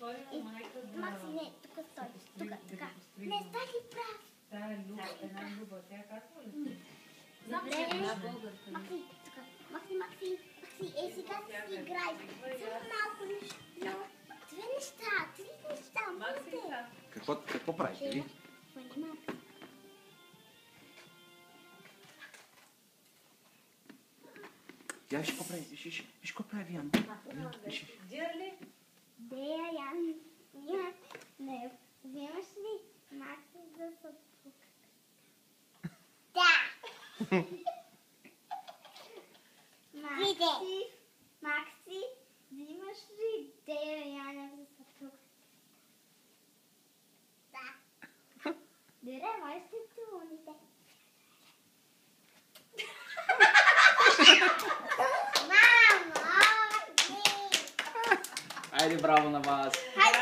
Макси, не, тук стой. Тук, така. Не, стали прав. Една люба, тя казва ли? Добре. Макси, тук. Макси, сега си играй. Само малко нещо. Две неща, три неща. Какво правите ви? Я виж какво прави, виж какво прави Ян. Дирли? Дея, Ян. Не, вземаш ли Макси за съпруг? Да! Макси, взимаш ли Дея Янев за съпруг? Да. Дере, май сте тулните. Айде, браво на вас! Хайде,